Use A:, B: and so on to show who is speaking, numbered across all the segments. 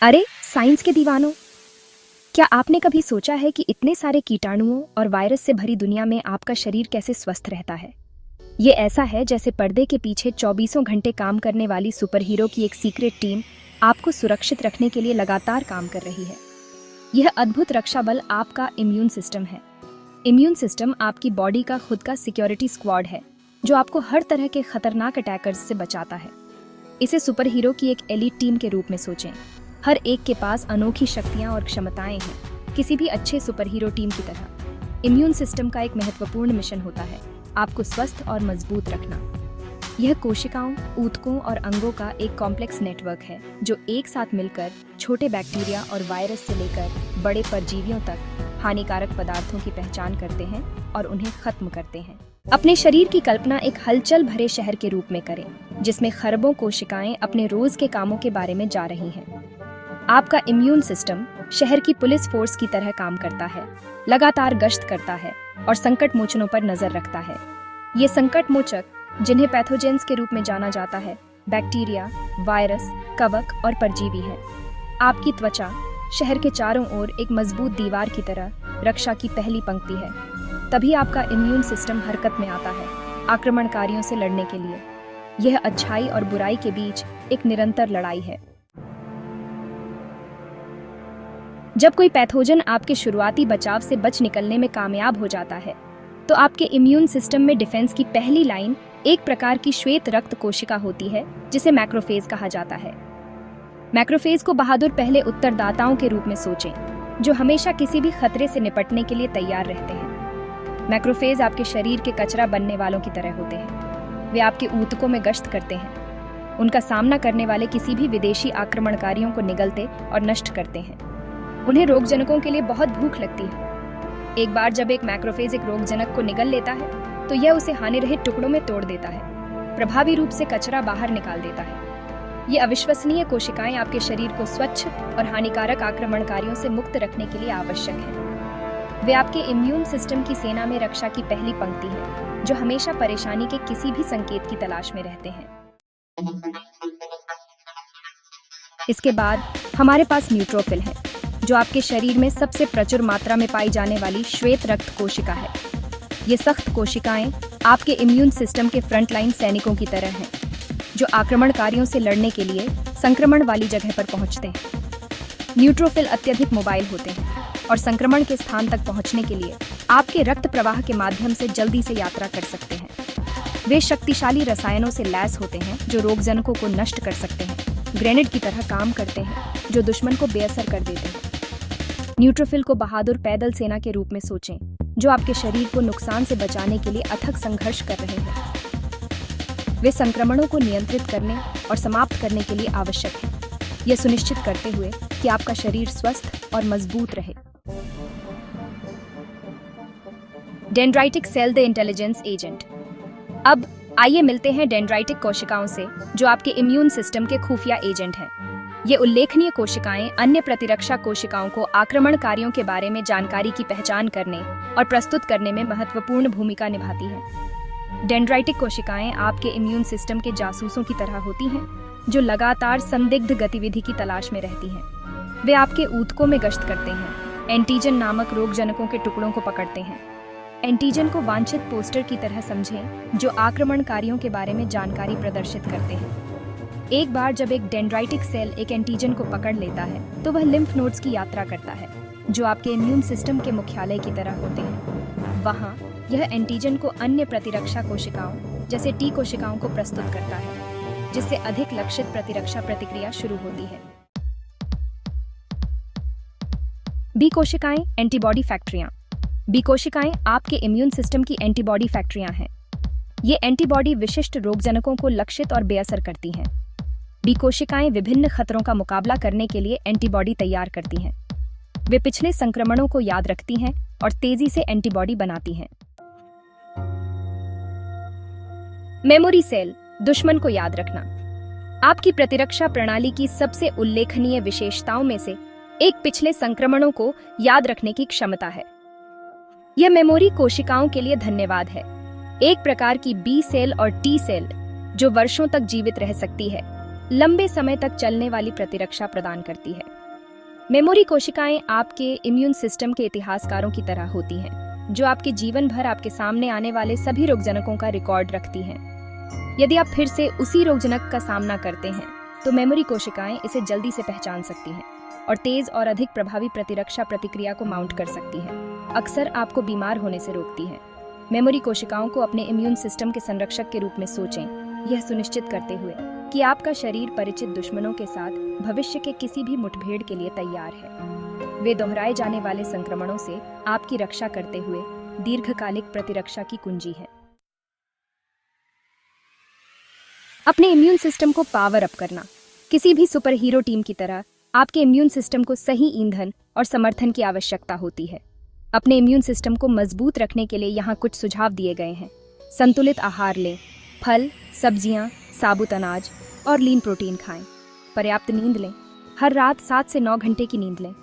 A: अरे साइंस के दीवानों, क्या आपने कभी सोचा है कि इतने सारे कीटाणुओं और वायरस से भरी दुनिया में आपका शरीर कैसे स्वस्थ रहता है? ये ऐसा है जैसे पर्दे के पीछे 24 घंटे काम करने वाली सुपर हीरो की एक सीक्रेट टीम आपको सुरक्षित रखने के लिए लगातार काम कर रही है। यह अद्भुत रक्षा बल आपका इम्यून सिस्टम है। इम्यून सिस्टम आपकी बॉडी का खुद का सिक्योरिटी स्क्वाड है, जो आपको हर तरह के खतरनाक अटैकर्स से बचाता है। इसे सुपर हीरो की एक एलीट टीम के रूप में सोचें। हर एक के पास अनोखी शक्तियां और क्षमताएं हैं। किसी भी अच्छे सुपर हीरो टीम की तरह इम्यून सिस्टम का एक महत्वपूर्ण मिशन होता है, आपको स्वस्थ और मजबूत रखना। यह कोशिकाओं, ऊतकों और अंगों का एक कॉम्प्लेक्स नेटवर्क है, जो एक साथ मिलकर छोटे बैक्टीरिया और वायरस से लेकर बड़े परजीवियों तक हानिकारक पदार्थों की पहचान करते हैं और उन्हें खत्म करते हैं। अपने शरीर की कल्पना एक हलचल भरे शहर के रूप में करें, जिसमें खरबों कोशिकाएं अपने रोज के कामों के बारे में जा रही हैं। आपका इम्यून सिस्टम शहर की पुलिस फोर्स की तरह काम करता है, लगातार गश्त करता है और संकट मोचनों पर नजर रखता है। ये संकट मोचक, जिन्हें पैथोजेंस के रूप में जाना जाता है, बैक्टीरिया, वायरस, कवक और परजीवी है। आपकी त्वचा शहर के चारों ओर एक मजबूत दीवार की तरह रक्षा की पहली पंक्ति है। तभी आपका इम्यून सिस्टम हरकत में आता है, आक्रमणकारियों से लड़ने के लिए। यह अच्छाई और बुराई के बीच एक निरंतर लड़ाई है। जब कोई पैथोजन आपके शुरुआती बचाव से बच निकलने में कामयाब हो जाता है, तो आपके इम्यून सिस्टम में डिफेंस की पहली लाइन एक प्रकार की श्वेत रक्त कोशिका होती है, जिसे मैक्रोफेज कहा जाता है। मैक्रोफेज को बहादुर पहले उत्तरदाताओं के रूप में सोचें, जो हमेशा किसी भी खतरे से निपटने के लिए तैयार रहते हैं। मैक्रोफेज आपके शरीर के कचरा बनने वालों की तरह होते हैं। वे आपके ऊतकों में गश्त करते हैं, उनका सामना करने वाले किसी भी विदेशी आक्रमणकारियों को निगलते और नष्ट करते हैं। उन्हें रोगजनकों के लिए बहुत भूख लगती है। एक बार जब एक मैक्रोफेज एक रोगजनक को निगल लेता है, तो यह उसे हानि रहित टुकड़ों में तोड़ देता है, प्रभावी रूप से कचरा बाहर निकाल देता है। ये अविश्वसनीय कोशिकाएं आपके शरीर को स्वच्छ और हानिकारक आक्रमणकारियों से मुक्त रखने के लिए आवश्यक हैं। वे आपके इम्यून सिस्टम की सेना में रक्षा की पहली पंक्ति है, जो हमेशा परेशानी के किसी भी संकेत की तलाश में रहते हैं। इसके बाद हमारे पास न्यूट्रोफिल है, जो आपके शरीर में सबसे प्रचुर मात्रा में पाई जाने वाली श्वेत रक्त कोशिका है। ये सख्त कोशिकाएं आपके इम्यून सिस्टम के फ्रंटलाइन सैनिकों की तरह हैं, जो आक्रमणकारियों से लड़ने के लिए संक्रमण वाली जगह पर पहुंचते हैं। न्यूट्रोफिल अत्यधिक मोबाइल होते हैं और संक्रमण के स्थान तक पहुंचने के लिए आपके रक्त प्रवाह के माध्यम से जल्दी से यात्रा कर सकते हैं। वे शक्तिशाली रसायनों से लैस होते हैं, जो रोगजनकों को नष्ट कर सकते हैं, ग्रेनेड की तरह काम करते हैं, जो दुश्मन को बेअसर कर देते हैं। न्यूट्रोफिल को बहादुर पैदल सेना के रूप में सोचें, जो आपके शरीर को नुकसान से बचाने के लिए अथक संघर्ष कर रहे हैं। वे संक्रमणों को नियंत्रित करने और समाप्त करने के लिए आवश्यक हैं, यह सुनिश्चित करते हुए कि आपका शरीर स्वस्थ और मजबूत रहे। Dendritic cell the intelligence agent. अब आइए मिलते हैं डेंड्राइटिक कोशिकाओं से, जो आपके इम्यून सिस्टम के खुफिया एजेंट हैं। ये उल्लेखनीय कोशिकाएं अन्य प्रतिरक्षा कोशिकाओं को आक्रमणकारियों के बारे में जानकारी की पहचान करने और प्रस्तुत करने में महत्वपूर्ण भूमिका निभाती हैं। डेंड्राइटिक कोशिकाएं आपके इम्यून सिस्टम के जासूसों की तरह होती हैं, जो लगातार संदिग्ध गतिविधि की तलाश में रहती हैं। वे आपके ऊतकों में गश्त करते हैं, एंटीजन नामक रोगजनकों के टुकड़ों को पकड़ते हैं। एंटीजन को वांछित पोस्टर की तरह समझें, जो आक्रमणकारियों के बारे में जानकारी प्रदर्शित करते हैं। एक बार जब एक डेंड्राइटिक सेल एक एंटीजन को पकड़ लेता है, तो वह लिम्फ नोड्स की यात्रा करता है, जो आपके इम्यून सिस्टम के मुख्यालय की तरह होते हैं। वहां यह एंटीजन को अन्य प्रतिरक्षा कोशिकाओं जैसे टी कोशिकाओं को प्रस्तुत करता है, जिससे अधिक लक्षित प्रतिरक्षा प्रतिक्रिया शुरू होती है। बी कोशिकाएं एंटीबॉडी फैक्ट्रियां। बी कोशिकाएं आपके इम्यून सिस्टम की एंटीबॉडी फैक्ट्रियां हैं। ये एंटीबॉडी विशिष्ट रोगजनकों को लक्षित और बेअसर करती हैं। बी कोशिकाएं विभिन्न खतरों का मुकाबला करने के लिए एंटीबॉडी तैयार करती हैं। वे पिछले संक्रमणों को याद रखती हैं और तेजी से एंटीबॉडी बनाती हैं। मेमोरी सेल, दुश्मन को याद रखना। आपकी प्रतिरक्षा प्रणाली की सबसे उल्लेखनीय विशेषताओं में से एक पिछले संक्रमणों को याद रखने की क्षमता है। यह मेमोरी कोशिकाओं के लिए धन्यवाद है, एक प्रकार की बी सेल और टी सेल, जो वर्षों तक जीवित रह सकती है लंबे समय तक चलने वाली प्रतिरक्षा प्रदान करती है। मेमोरी कोशिकाएं आपके इम्यून सिस्टम के इतिहासकारों की तरह होती हैं, जो आपके जीवन भर आपके सामने आने वाले सभी रोगजनकों का रिकॉर्ड रखती हैं। यदि आप फिर से उसी रोगजनक का सामना करते हैं, तो मेमोरी कोशिकाएं इसे जल्दी से पहचान सकती हैं और तेज और अधिक प्रभावी प्रतिरक्षा प्रतिक्रिया को माउंट कर सकती हैं। अक्सर आपको बीमार होने से रोकती हैं। मेमोरी कोशिकाओं को अपने इम्यून सिस्टम के संरक्षक के रूप में सोचें, यह सुनिश्चित करते हुए कि आपका शरीर परिचित दुश्मनों के साथ भविष्य के किसी भी मुठभेड़ के लिए तैयार है। वे दोहराए जाने वाले संक्रमणों से आपकी रक्षा करते हुए दीर्घकालिक प्रतिरक्षा की कुंजी है। अपने इम्यून सिस्टम को पावर अप करना। किसी भी सुपर हीरो टीम की तरह आपके इम्यून सिस्टम को सही ईंधन और समर्थन की आवश्यकता होती है। अपने इम्यून सिस्टम को मजबूत रखने के लिए यहाँ कुछ सुझाव दिए गए हैं। संतुलित आहार लें, फल, सब्जियां, साबुत अनाज और लीन प्रोटीन खाएं। पर्याप्त नींद लें, हर रात 7 से 9 घंटे की नींद लें।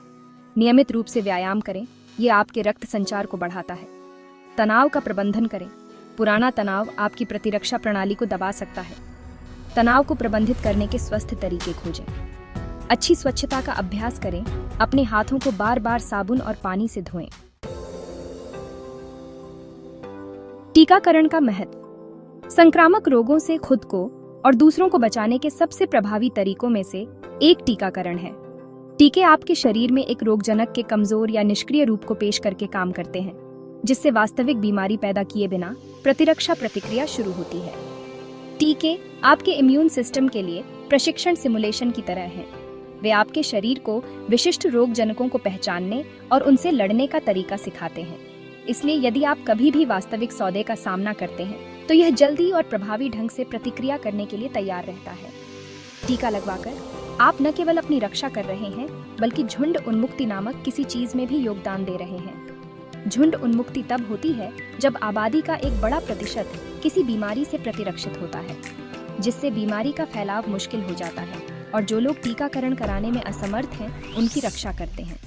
A: नियमित रूप से व्यायाम करें, ये आपके रक्त संचार को बढ़ाता है। तनाव का प्रबंधन करें, पुराना तनाव आपकी प्रतिरक्षा प्रणाली को दबा सकता है। तनाव को प्रबंधित करने के स्वस्थ तरीके खोजें। अच्छी स्वच्छता का अभ्यास करें, अपने हाथों को बार बार साबुन और पानी से धोएं। टीकाकरण का महत्व। संक्रामक रोगों से खुद को और दूसरों को बचाने के सबसे प्रभावी तरीकों में से एक टीकाकरण है। टीके आपके शरीर में एक रोगजनक के कमजोर या निष्क्रिय रूप को पेश करके काम करते हैं, जिससे वास्तविक बीमारी पैदा किए बिना प्रतिरक्षा प्रतिक्रिया शुरू होती है। टीके आपके इम्यून सिस्टम के लिए प्रशिक्षण सिमुलेशन की तरह हैं। वे आपके शरीर को विशिष्ट रोगजनकों को पहचानने और उनसे लड़ने का तरीका सिखाते हैं। इसलिए यदि आप कभी भी वास्तविक सौदे का सामना करते हैं, तो यह जल्दी और प्रभावी ढंग से प्रतिक्रिया करने के लिए तैयार रहता है। टीका लगवाकर आप न केवल अपनी रक्षा कर रहे हैं, बल्कि झुंड उन्मुक्ति नामक किसी चीज में भी योगदान दे रहे हैं। झुंड उन्मुक्ति तब होती है जब आबादी का एक बड़ा प्रतिशत किसी बीमारी से प्रतिरक्षित होता है, जिससे बीमारी का फैलाव मुश्किल हो जाता है और जो लोग टीकाकरण कराने में असमर्थ हैं, उनकी रक्षा करते हैं।